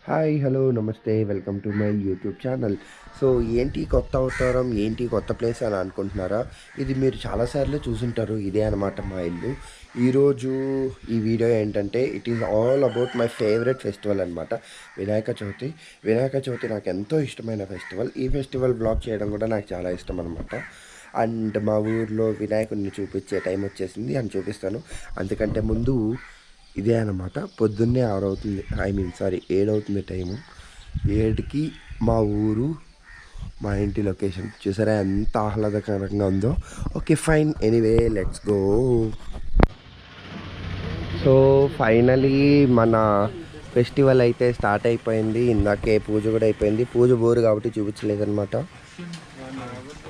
Hi hello నమస్తే welcome to my YouTube channel. So ఏంటి కొత్త అవతారం, ఏంటి కొత్త ప్లేస్ అని అనుకుంటున్నారా? ఇది మీరు చాలాసార్లు చూసుంటారు. ఇదే అనమాట మా ఇల్లు. ఈరోజు ఈ వీడియో ఏంటంటే it is all about my favourite festival అనమాట, వినాయక చవితి. వినాయక చవితి నాకు ఎంతో ఇష్టమైన ఫెస్టివల్. ఈ ఫెస్టివల్ బ్లాగ్ చేయడం కూడా నాకు చాలా ఇష్టం అనమాట. అండ్ మా ఊర్లో వినాయకుడిని చూపించే టైం వచ్చేసింది అని చూపిస్తాను. అందుకంటే ముందు ఇదే అనమాట, పొద్దున్నే 6 అవుతుంది, సారీ 7 అవుతుంది టైము. 7కి మా ఊరు, మా ఇంటి లొకేషన్ చూసారా ఎంత ఆహ్లాదకరంగా ఉందో. Okay fine, anyway let's go. So finally మన ఫెస్టివల్ అయితే స్టార్ట్ అయిపోయింది. ఇందాకే పూజ కూడా అయిపోయింది. పూజ బోరు కాబట్టి చూపించలేదన్నమాట.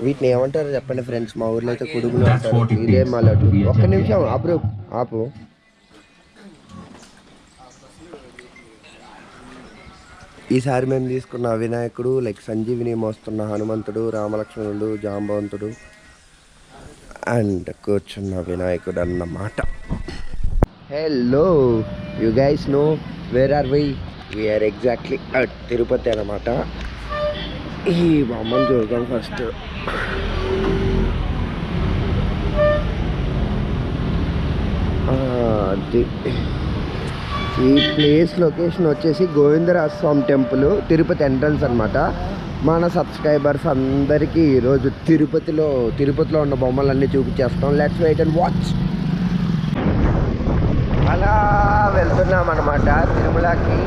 వీటిని ఏమంటారు చెప్పండి ఫ్రెండ్స్? మా ఊర్లో అయితే కుడుములు అంటారు. ఇదే మా లడ్డు. ఒక్క నిమిషం ఆపు. ఈసారి మేము తీసుకున్న వినాయకుడు లైక్ సంజీవిని మోస్తున్న హనుమంతుడు, రామలక్ష్మణుడు, జాంబవంతుడు అండ్ కూర్చున్న వినాయకుడు అన్నమాట. Hello, you guys know where are we are exactly at Tirupati అన్నమాట. ఈ బొమ్మను చూద్దాం ఫస్ట్. ఈ ప్లేస్ లొకేషన్ వచ్చేసి గోవిందరాజ స్వామి టెంపుల్, తిరుపతి ఎంట్రన్స్ అనమాట. మన సబ్స్క్రైబర్స్ అందరికీ ఈరోజు తిరుపతిలో ఉన్న బొమ్మలన్నీ చూపించేస్తాం. Let's wait and watch. అలా వెళ్తున్నాం అనమాట తిరుమలకి.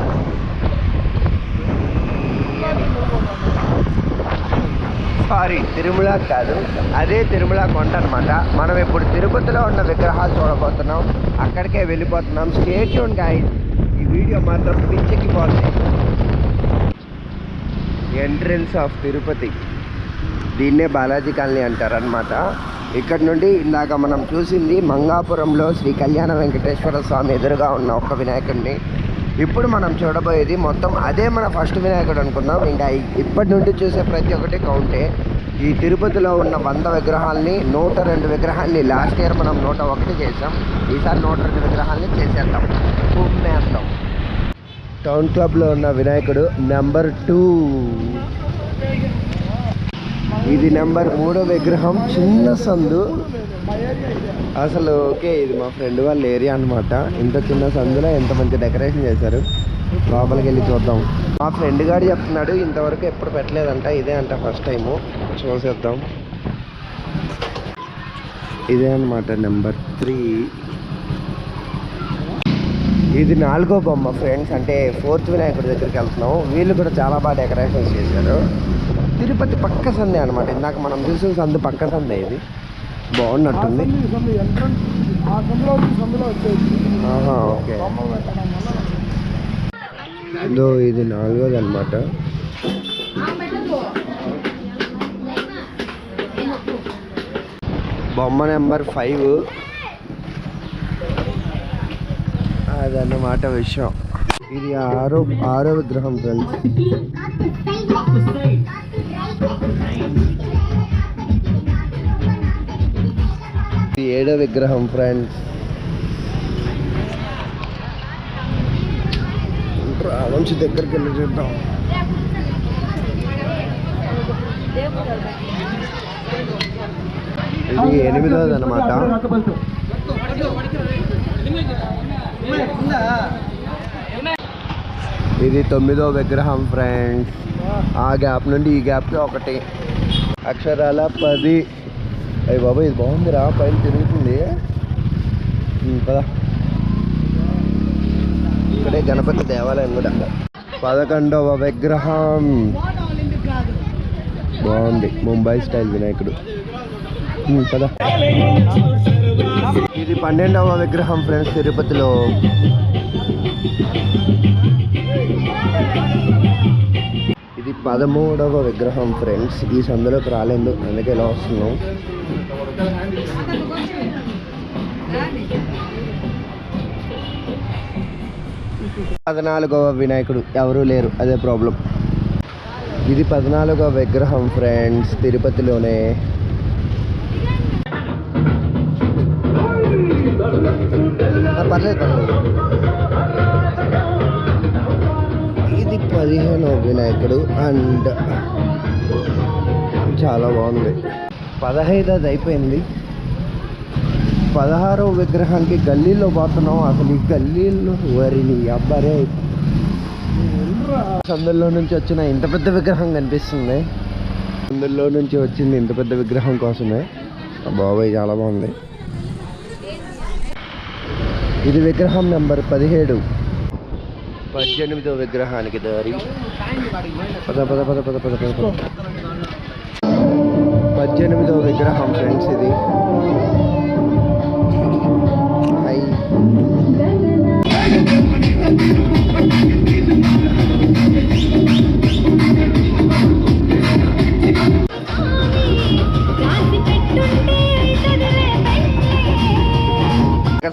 తిరుమల కాదు, అదే తిరుమల కొండ అనమాట. మనం ఇప్పుడు తిరుపతిలో ఉన్న విగ్రహాలు చూడబోతున్నాం, అక్కడికే వెళ్ళిపోతున్నాం. స్టే ట్యూన్ గైస్, ఈ వీడియో మాత్రం పిచ్చెక్కిపోతుంది. ఎంట్రన్స్ ఆఫ్ తిరుపతి, దీన్నే బాలాజీ కాలనీ అంటారనమాట. ఇక్కడ నుండి ఇందాక మనం చూసింది మంగాపురంలో శ్రీ కళ్యాణ వెంకటేశ్వర స్వామి ఎదురుగా ఉన్న ఒక్క వినాయకుడిని. ఇప్పుడు మనం చూడబోయేది మొత్తం అదే మన ఫస్ట్ వినాయకుడు అనుకుందాం. ఇంకా ఇప్పటి నుండి చూసే ప్రతి ఒక్కటి కౌంటే. ఈ తిరుపతిలో ఉన్న 100 విగ్రహాలని, 102 విగ్రహాలని లాస్ట్ ఇయర్ మనం 101 చేసాం. ఈసారి 102 విగ్రహాలని చేసేద్దాం, కుమ్మేస్తాం. టౌన్ క్లబ్లో ఉన్న వినాయకుడు నెంబర్ 2. ఇది నెంబర్ 3 విగ్రహం. చిన్న సందు అసలు. ఓకే, ఇది మా ఫ్రెండ్ వాళ్ళ ఏరియా అనమాట. ఇంత చిన్న సందులో ఎంత మంచి డెకరేషన్ చేశారు. లోపలికి వెళ్ళి చూద్దాం. మా ఫ్రెండ్ గారు చెప్తున్నాడు ఇంతవరకు ఎప్పుడు పెట్టలేదంట, ఇదే అంట ఫస్ట్ టైము. చూసేద్దాం. ఇదే అనమాట నెంబర్ 3. ఇది 4వ బొమ్మ ఫ్రెండ్స్, అంటే 4th వినాయకుడి దగ్గరికి వెళ్తున్నాం. వీళ్ళు కూడా చాలా బాగా డెకరేషన్స్ చేశారు. తిరుపతి పక్క సందే అనమాట. ఇందాక మనం చూసిన సందు పక్క సందే. ఇది బాగున్నట్టుంది. ఓకే, ఇది 4వది అనమాట. బొమ్మ నెంబర్ 5 అదన్నమాట విషయం. ఇది 6వ విగ్రహం ఫ్రెండ్స్. ఇది 7వ విగ్రహం ఫ్రెండ్స్. నుంచి దగ్గరికి వెళ్ళి చూద్దాం. ఇది 8వది అనమాట. ఇది 9వ విగ్రహం ఫ్రెండ్స్. ఆ గ్యాప్ నుండి ఈ గ్యాప్కి 1 అక్షరాల 10. అయ్యి బాబా, ఇది బాగుందిరా, పైన తిరుగుతుంది కదా. ఇక్కడే గణపతి దేవాలయం కూడా. 11వ విగ్రహం బాగుంది, ముంబై స్టైల్ వినాయకుడు కదా. ఇది 12వ విగ్రహం ఫ్రెండ్స్ తిరుపతిలో. ఇది 13వ విగ్రహం ఫ్రెండ్స్. ఈ సందులోకి రాలేదు, అందుకే ఇలా వస్తున్నాం. 14వ వినాయకుడు, ఎవరూ లేరు, అదే ప్రాబ్లం. ఇది 14వ విగ్రహం ఫ్రెండ్స్ తిరుపతిలోనే. పర్లేదు. ఇది 15వ వినాయకుడు అండ్ చాలా బాగుంది. 15ది అయిపోయింది. 16వ విగ్రహానికి గల్లీలో పోతున్నాం. అసలు ఈ గల్లీలో వరిని అబ్బారే సందుల్లో నుంచి వచ్చిన ఇంత పెద్ద విగ్రహం కనిపిస్తుంది. సందుల్లో నుంచి వచ్చింది ఇంత పెద్ద విగ్రహం కోసమే. బాబాయ్ చాలా బాగుంది. ఇది విగ్రహం నెంబర్ 17. 18వ విగ్రహానికి దారి. పద పద పద పద పద పద. 18వ విగ్రహం ఫ్రెండ్స్ ఇది.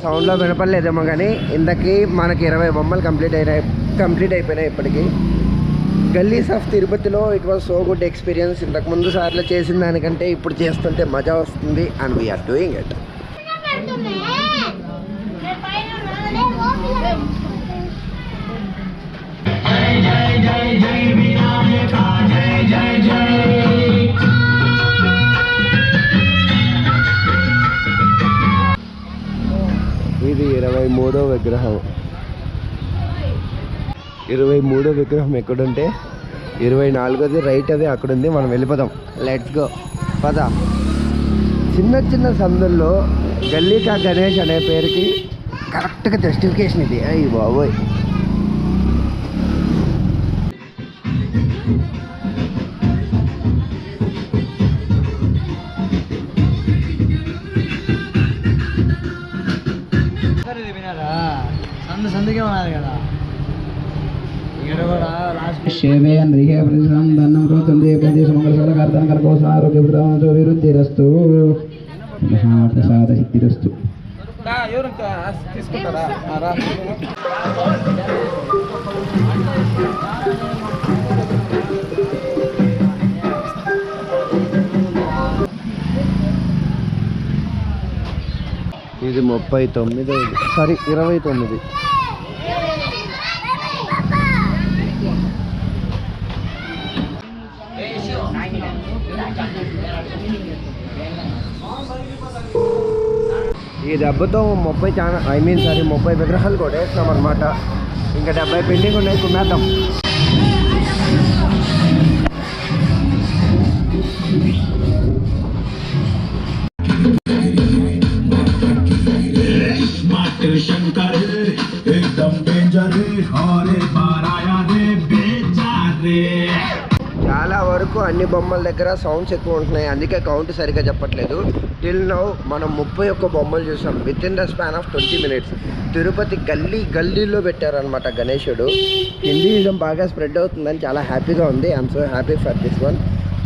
సౌండ్లో వినపడలేదేమో కానీ ఇంతకీ మనకి 20 బొమ్మలు కంప్లీట్ అయిపోయినాయి ఇప్పటికీ. గల్లీస్ ఆఫ్ తిరుపతిలో it was so good experience. ఇంతకుముందు సార్లు చేసిన దానికంటే ఇప్పుడు చేస్తుంటే మజా వస్తుంది అండ్ వీఆర్ డూయింగ్ ఇట్. ఇది 23వ విగ్రహం. 23వ విగ్రహం ఎక్కడుంటే 24ది రైట్ అదే అక్కడ ఉంది. మనం వెళ్ళిపోదాం. Let's go. పద. చిన్న చిన్న సందుల్లో గల్లీకా గణేష్ అనే పేరుకి కరెక్ట్గా జస్టిఫికేషన్ ఇది. అయ్యి బాబోయ్. సందుకే ఉన్నది కదా. విరుద్ధిరస్తు మహాప్రసాద సిద్ధిరస్తు. తీసుకుంటారా? ఇది 39, సారీ 29. ఈ దెబ్బతో 30 విగ్రహాలు కూడా వేసినాం అనమాట. ఇంకా 70 పెండింగ్ ఉన్నాయి. కుమ్మేద్దాం. చాలా వరకు అన్ని బొమ్మల దగ్గర సౌండ్స్ ఎక్కువ ఉంటున్నాయి. అందుకే కౌంట్ సరిగ్గా చెప్పట్లేదు. టిల్ నౌ మనం 31 బొమ్మలు చూసాం with in the span of 20 minutes. Tirupati గల్లీలో పెట్టారనమాట గణేశుడు. హిందూయిజం బాగా స్ప్రెడ్ అవుతుందని చాలా హ్యాపీగా ఉంది. I'm so happy for this one.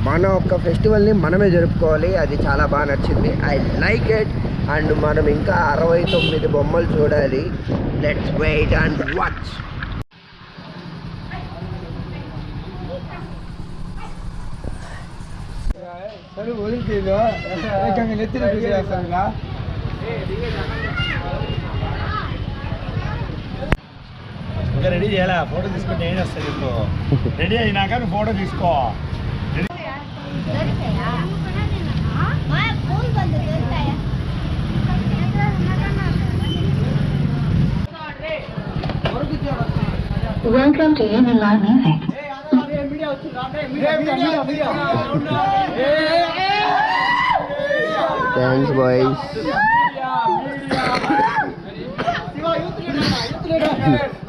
మన ఒక్క ఫెస్టివల్ని మనమే జరుపుకోవాలి. అది చాలా బాగా నచ్చింది. I like it. అండ్ మనం ఇంకా 69 బొమ్మలు చూడాలి. Let's wait and watch. Ready చేయాలా? ఫోటో తీసుకుంటే ఏం వస్తుంది ఇప్పుడు? రెడీ అయినాక నువ్వు ఫోటో తీసుకో. Welcome to Unilal Music. Thanks boys.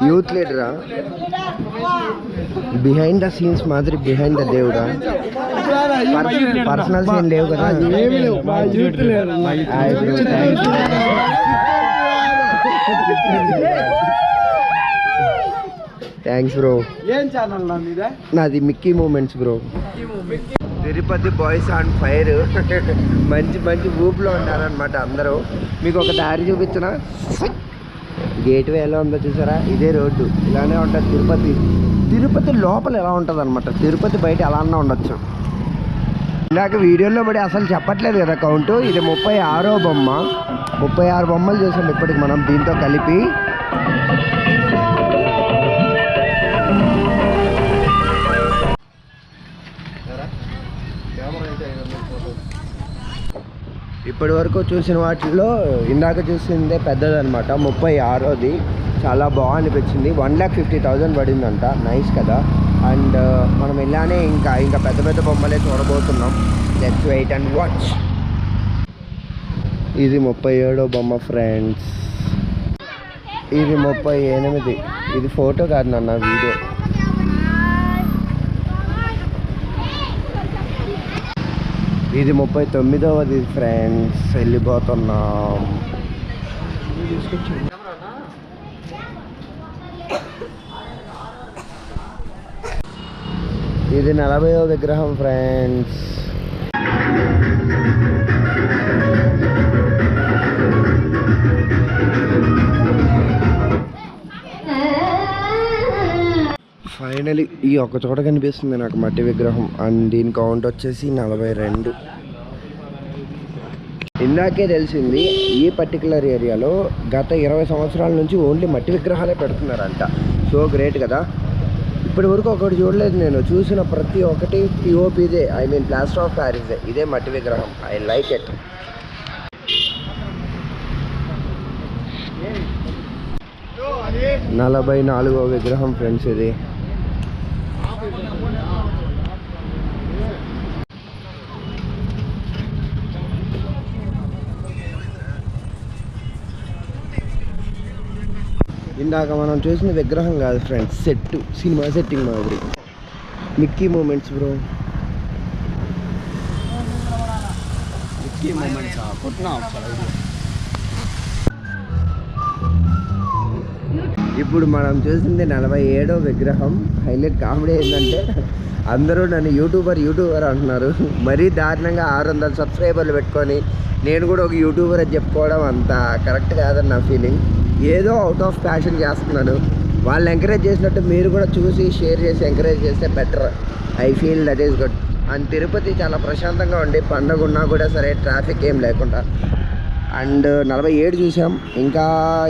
Youth లీడరా? బిహైండ్ ద సీన్స్ మాదిరి బిహైండ్ ద దేవుడా? పర్సనల్ సీన్ లేవు కదా? Thanks bro. ఏం ఛానల్ నాది Mickey moments bro. Tirupati boys on fire. మంచి ఊపులో ఉంటారనమాట అందరూ. మీకు ఒక దారి చూపించిన గేట్వే ఎలా ఉందో చూసారా? ఇదే రోడ్డు. ఇలానే ఉంటుంది తిరుపతి లోపల ఎలా ఉంటుంది అనమాట. తిరుపతి బయట ఎలా అన్నా ఉండొచ్చు. ఇందాక వీడియోలో పడి అసలు చెప్పట్లేదు కదా కౌంటు. ఇది 36వ బొమ్మ. 36 బొమ్మలు చూసాం ఇప్పటికి మనం దీంతో కలిపి. ఇప్పటి వరకు చూసిన వాటిల్లో ఇందాక చూసిందే పెద్దదనమాట, 36ది. చాలా బాగా అనిపించింది. 1,50,000 పడిందంట. నైస్ కదా. అండ్ మనం ఇలానే ఇంకా పెద్ద పెద్ద బొమ్మలే చూడబోతున్నాం. Let's wait and watch. ఇది 37వ బొమ్మ ఫ్రెండ్స్. ఇది 38. ఇది ఫోటో కాదు నాన్న, వీడియో. ఇది 39వది ఫ్రెండ్స్. వెళ్ళిపోతున్నాం. ఇది 40వ విగ్రహం ఫ్రెండ్స్. ఫైనలీ ఈ ఒక్క చోట కనిపిస్తుంది నాకు మట్టి విగ్రహం. అండ్ దీని కౌంట్ వచ్చేసి 42. ఇందాకే తెలిసింది ఈ పర్టికులర్ ఏరియాలో గత 20 సంవత్సరాల నుంచి ఓన్లీ మట్టి విగ్రహాలే పెడుతున్నారంట. సో గ్రేట్ కదా. ఇప్పటి వరకు ఒకటి చూడలేదు నేను. చూసిన ప్రతి ఒక్కటి పిఓపిదే, I mean plaster of Paris. ఇదే మట్టి విగ్రహం. I like it. అది 44వ విగ్రహం ఫ్రెండ్స్ ఇది. ఇందాక మనం చూసిన విగ్రహం కాదు ఫ్రెండ్స్, సెట్, సినిమా సెట్టింగ్ మాదిరి. Mickey moments bro. Mickey moments ఇప్పుడు మనం చూసింది 47వ విగ్రహం. హైలైట్ కామెడీ ఏంటంటే అందరూ నన్ను యూట్యూబర్ అంటున్నారు. మరీ దారుణంగా 600 సబ్స్క్రైబర్లు పెట్టుకొని నేను కూడా ఒక యూట్యూబర్ అని చెప్పుకోవడం అంత కరెక్ట్ కాదని నా ఫీలింగ్. ఏదో అవుట్ ఆఫ్ ప్యాషన్ చేస్తున్నాను. వాళ్ళు ఎంకరేజ్ చేసినట్టు మీరు కూడా చూసి షేర్ చేసి ఎంకరేజ్ చేస్తే better. I feel that is good. And Tirupati చాలా ప్రశాంతంగా ఉండి, పండగ ఉన్నా కూడా సరే ట్రాఫిక్ ఏం లేకుండా. అండ్ 47 చూసాం, ఇంకా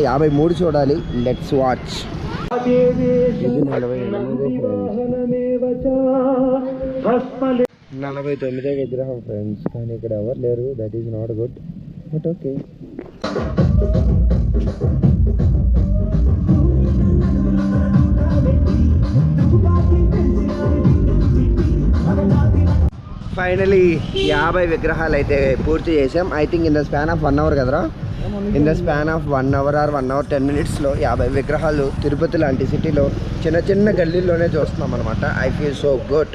53 చూడాలి. Let's watch. ఇది 49వ విగ్రహం ఫ్రెండ్స్. కానీ ఇక్కడ ఎవరు లేరు. That is not good, but okay. Finally 50 విగ్రహాలు అయితే పూర్తి చేసాం. I think in the span of 1 hour కదరా. In the span of 1 hour or 1 hour 10 మినిట్స్లో 50 విగ్రహాలు తిరుపతి లాంటి సిటీలో చిన్న చిన్న గల్లీల్లోనే చూస్తున్నాం అనమాట. I feel so good.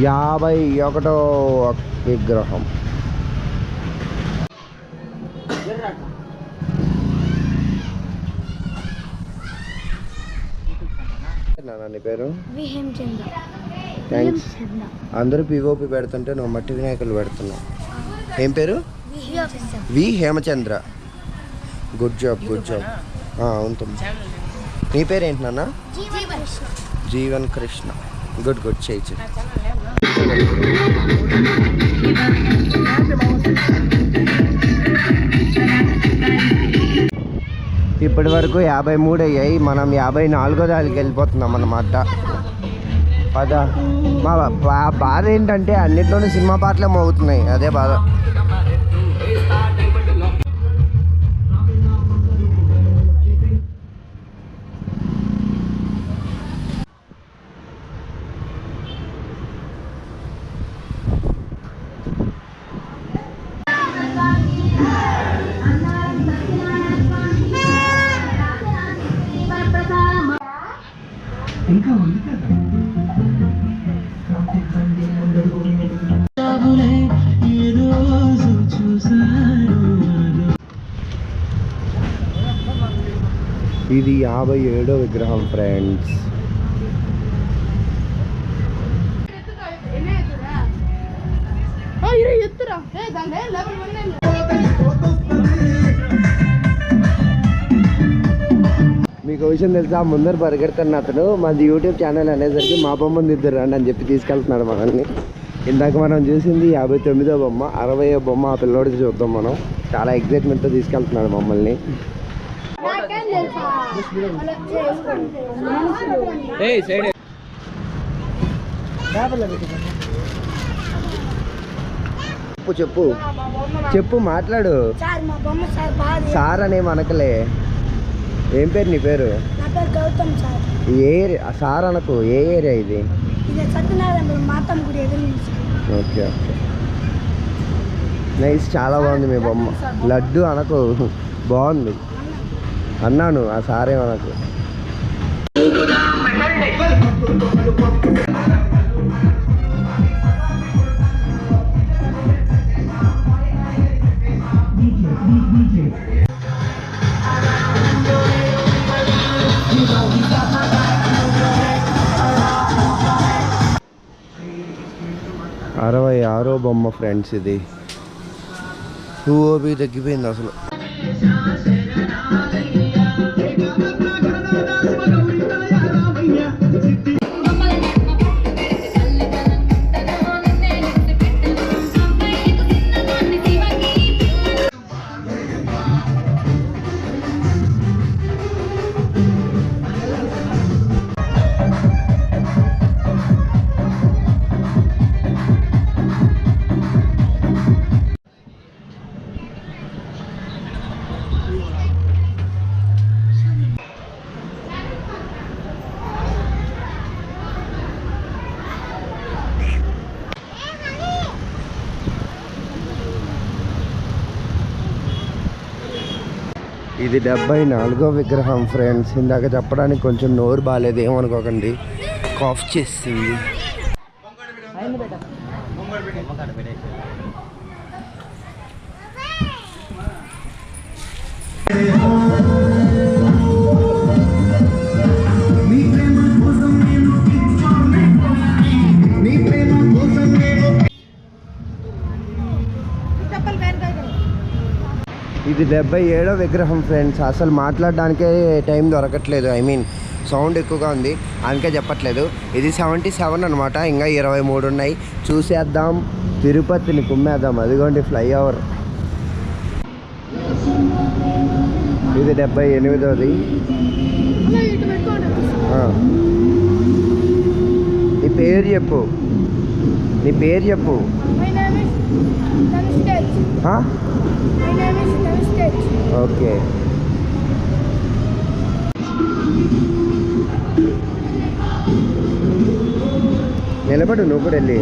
51వ విగ్రహం. నీ పేరు? థ్యాంక్స్. అందరూ పిఓపి పెడుతుంటే నువ్వు మట్టి వినాయకులు పెడుతున్నావు. ఏం పేరు? వి హేమచంద్ర. Good job. అవును. నీ పేరు ఏంటి నాన్న? జీవన్ కృష్ణ. గుడ్ చేయి. ఇప్పటి వరకు 53 అయ్యాయి. మనం 54వ దానికి వెళ్ళిపోతున్నాం అన్నమాట. మా బాధ ఏంటంటే అన్నిట్లోనే సినిమా పాటలే మోగుతున్నాయి. అదే బాధ. ఇంకా ఉంది కదా. ఇది 57వ విగ్రహం ఫ్రెండ్స్. మీకు విషయం తెలుసా, ముందర పరిగెడుతున్న అతను మాది యూట్యూబ్ ఛానల్ అనేసరికి మా బొమ్మను ఇద్దరు రండి అని చెప్పి తీసుకెళ్తున్నాడు మనల్ని. ఇందాక మనం చూసింది 59వ బొమ్మ. 60వ బొమ్మ ఆ పిల్లోడికి చూద్దాం మనం. చాలా ఎగ్జైట్మెంట్తో తీసుకెళ్తున్నాడు మమ్మల్ని. చెప్పు చెప్పు చెప్పు మాట్లాడు. సార్ మా బొమ్మ సార్ బాగా సార్ అనే మనకలే. ఏం పేరు నీ పేరు? నా పేరు గౌతమ్ సార్. ఏ ఏరియా సార్ అనకు, ఏ ఏరియా ఇది? ఇది సత్యనారాయణ మాతమ్మ గుడి ఎదురు నుంచి. ఓకే ఓకే నైస్, చాలా బాగుంది మీ బొమ్మ. లడ్డు అనకు, బాగుంది అన్నాను. ఆ సారే మనకు. అరవై ఆరో బొమ్మ ఫ్రెండ్స్ ఇది. ఓబీ తగ్గిపోయింది అసలు. ఇది 74వ విగ్రహం ఫ్రెండ్స్. ఇందాక చెప్పడానికి కొంచెం నోరు బాగాలేదు, ఏమనుకోకండి, కాఫ్ చేస్తుంది. ఇది 77వ విగ్రహం ఫ్రెండ్స్. అసలు మాట్లాడడానికే టైం దొరకట్లేదు, ఐ మీన్ సౌండ్ ఎక్కువగా ఉంది అందుకే చెప్పట్లేదు. ఇది 77 అనమాట. ఇంకా 23 ఉన్నాయి, చూసేద్దాం. తిరుపతిని కుమ్మేద్దాం. అదిగోండి ఫ్లైఓవర్. ఇది 78వది. నీ పేరు చెప్పు, నీ పేరు చెప్పు. ఓకే నిలబడు నువ్వు కూడా వెళ్ళి.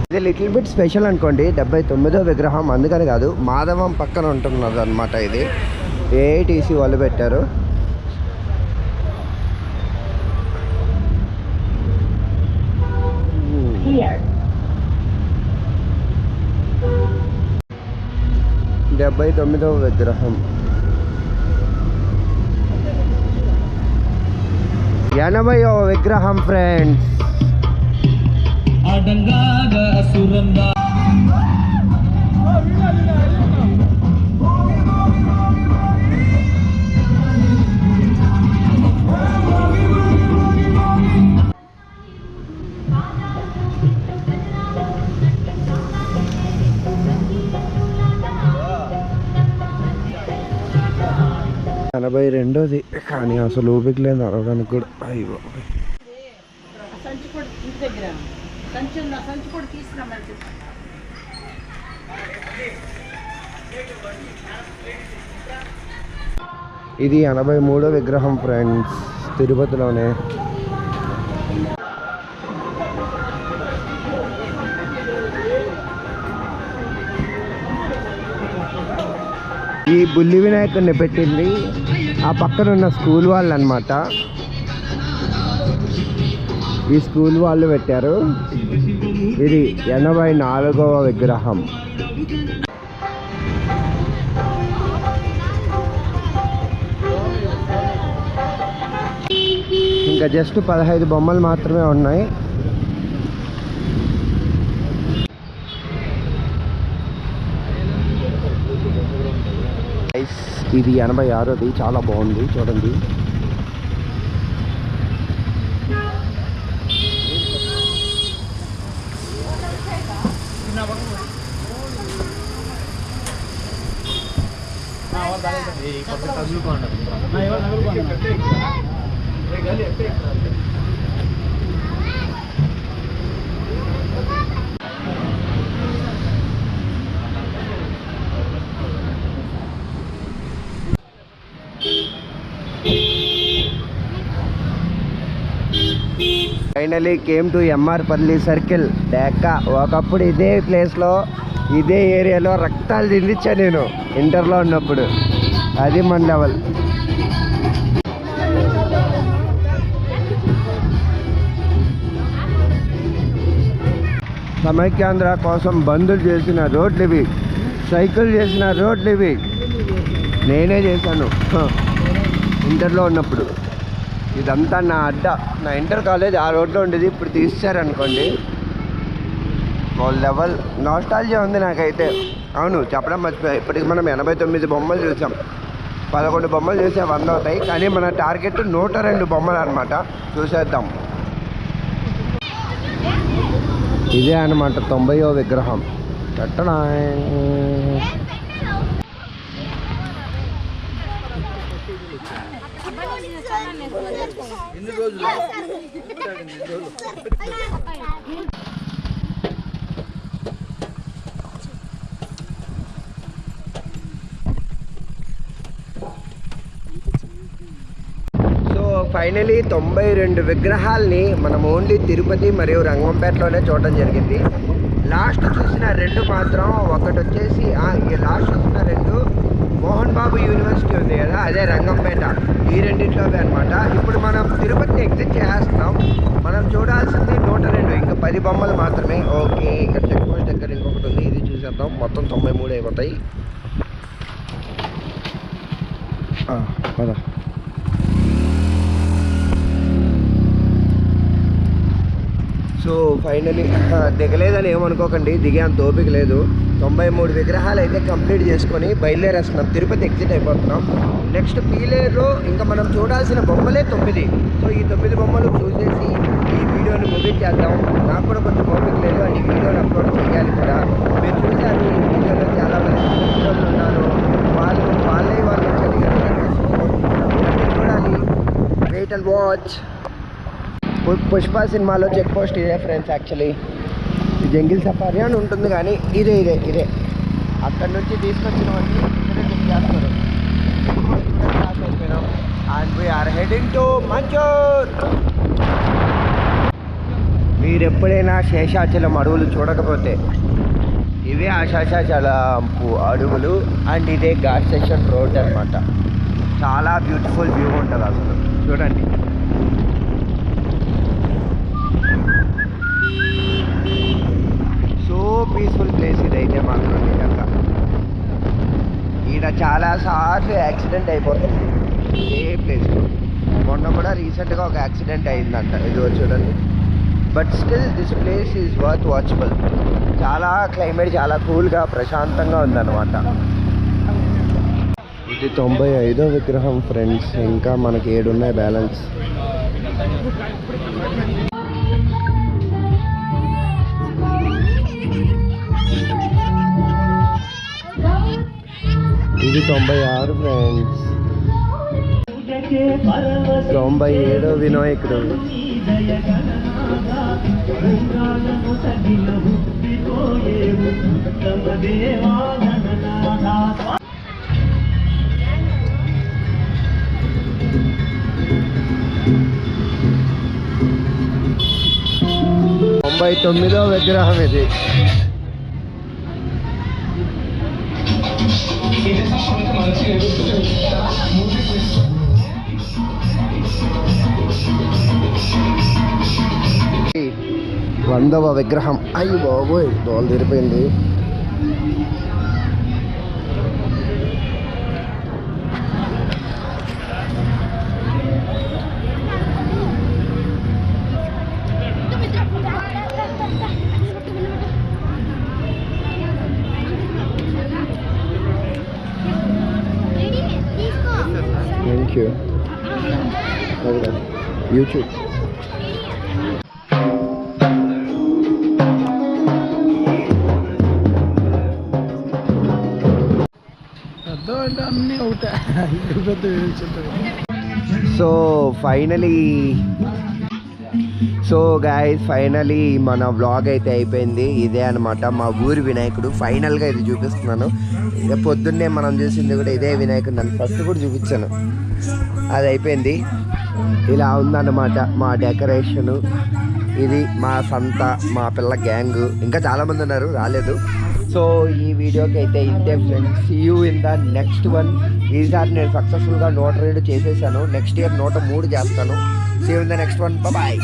ఇది లిటిల్ బిట్ స్పెషల్ అనుకోండి. 79వ విగ్రహం అందుకని కాదు, మాధవం పక్కన ఉంటున్నది అనమాట. ఇది ఏఐటీసీ వాళ్ళు పెట్టారు. Here. 79వ విగ్రహం. 80వ విగ్రహం ఫ్రెండ్స్. ఎనభై రెండోది, కానీ అసలు ఓపిక లేదు అరవడానికి కూడా. అయ్యో ఇది 83వ విగ్రహం ఫ్రెండ్స్, తిరుపతిలోనే. ఈ బుల్లి వినాయకుడిని పెట్టింది ఆ పక్కన ఉన్న స్కూల్ వాళ్ళు అన్నమాట. ఈ స్కూల్ వాళ్ళు పెట్టారు. ఇది 84వ విగ్రహం. ఇంకా జస్ట్ 15 బొమ్మలు మాత్రమే ఉన్నాయి. ఇది 86ది, చాలా బాగుంది చూడండి. Finally came to MR Palli circle. డెక్క ఒకప్పుడు ఇదే ప్లేస్లో ఇదే ఏరియాలో రక్తాలు తిందిచ్చా నేను ఇంటర్లో ఉన్నప్పుడు. అది మన లెవెల్. సమైక్యాంధ్ర కోసం బంధులు చేసిన రోడ్లు ఇవి, సైకిల్ చేసిన రోడ్లు ఇవి. నేనే చేశాను ఇంటర్లో ఉన్నప్పుడు. ఇదంతా నా అడ్డ. నా ఇంటర్ కాలేజ్ ఆ రోడ్లో ఉండేది, ఇప్పుడు తీసేశారనుకోండి. లెవెల్ నాస్టాలజియా ఉంది నాకైతే. అవును, చెప్పడం మర్చిపోయా. ఇప్పటికి మనం 89 బొమ్మలు చూసాం. 11 బొమ్మలు చూసే 100 అవుతాయి, కానీ మన టార్గెట్ 102 బొమ్మలు అనమాట. చూసేద్దాం. ఇదే అనమాట 90వ విగ్రహం. కట్టడా ఫైనలీ 92 విగ్రహాల్ని మనం ఓన్లీ తిరుపతి మరియు రంగంపేటలోనే చూడడం జరిగింది. లాస్ట్ చూసిన 2 మాత్రం, ఒకటి వచ్చేసి ఈ లాస్ట్ చూసిన 2 మోహన్ బాబు యూనివర్సిటీ ఉంది కదా, అదే రంగంపేట. ఈ రెండింటిలోవే అనమాట. ఇప్పుడు మనం తిరుపతిని ఎగ్జిట్ చేస్తున్నాం. మనం చూడాల్సింది 102, ఇంకా 10 బొమ్మలు మాత్రమే. ఓకే, ఇక్కడ చెక్ పోస్ట్ దగ్గర ఇంకొకటి ఉంది, ఇది చూసేద్దాం. మొత్తం 93 అయిపోతాయి. పదా. సో ఫైనలీ దిగలేదని ఏమనుకోకండి, దిగే అంత ఓపిక లేదు. 93 విగ్రహాలు అయితే కంప్లీట్ చేసుకొని బయలుదేరేస్తున్నాం. తిరుపతి ఎగ్జిట్ అయిపోతున్నాం. నెక్స్ట్ పీలేరులో ఇంకా మనం చూడాల్సిన బొమ్మలే 9. సో ఈ 9 బొమ్మలు చూసేసి ఈ వీడియోని ముగించేద్దాం. నాకు కూడా కొంచెం ఓపిక లేదు, అండ్ ఈ వీడియోని అప్లోడ్ చేయాలి కూడా. మీరు చూసారు, ఈ వీడియోలో చాలా మంది వీడియోలు ఉన్నారు. వాళ్ళే వాళ్ళు చూడాలి. Wait and watch. పుష్ప సినిమాలో చెక్ పోస్ట్ ఇదే ఫ్రెండ్స్. యాక్చువల్లీ జంగిల్ సఫారీ అని ఉంటుంది, కానీ ఇదే అక్కడ నుంచి తీసుకొచ్చినవన్నీ ఇక్కడే చెక్ చేస్తారు. And we are heading to Manchur. మీరు ఎప్పుడైనా శేషాచలం అడవులు చూడకపోతే ఇవే ఆ శేషాచలం అడవులు. అండ్ ఇదే ఘాట్ సెక్షన్ రోడ్ అనమాట. చాలా బ్యూటిఫుల్ వ్యూ ఉంటుంది అసలు, చూడండి. సో పీస్ఫుల్ ప్లేస్ ఇదైతే మాత్రం నిజంగా. ఈడ చాలాసార్లు యాక్సిడెంట్ అయిపోతుంది ఇదే ప్లేస్లో. మొన్న కూడా రీసెంట్గా ఒక యాక్సిడెంట్ అయిందంట, ఇది చూడండి. But still this place is worth watchable. చాలా క్లైమేట్ చాలా కూల్గా ప్రశాంతంగా ఉందన్నమాట. ఇది 95వ విగ్రహం ఫ్రెండ్స్. ఇంకా మనకి 7 ఉన్నాయి బ్యాలెన్స్. ఇది 96 ఫ్రెండ్స్. 97వ వినాయకుడు. తొంభై 99వ విగ్రహం ఇది. వందవ విగ్రహం. అయ్యి బాబోయ్, దోలు తీరిపోయింది. Thank you. YouTube. So finally so guys finally మన వ్లాగ్ అయితే అయిపోయింది. ఇదే అనమాట మా ఊరి వినాయకుడు. ఫైనల్గా ఇది చూపిస్తున్నాను. ఇక పొద్దున్నే మనం చూసింది కూడా ఇదే వినాయకుడు. నన్ను ఫస్ట్ కూడా చూపించాను, అది అయిపోయింది. ఇలా ఉందన్నమాట మా డెకరేషను. ఇది మా సంత, మా పిల్ల గ్యాంగు. ఇంకా చాలామంది ఉన్నారు, రాలేదు. సో ఈ వీడియోకి అయితే ఇంతే friends. See you in the next one. ఈసారి నేను సక్సెస్ఫుల్గా 102 చేసేసాను. నెక్స్ట్ ఇయర్ 103 చేస్తాను. See you in the next one. Bye.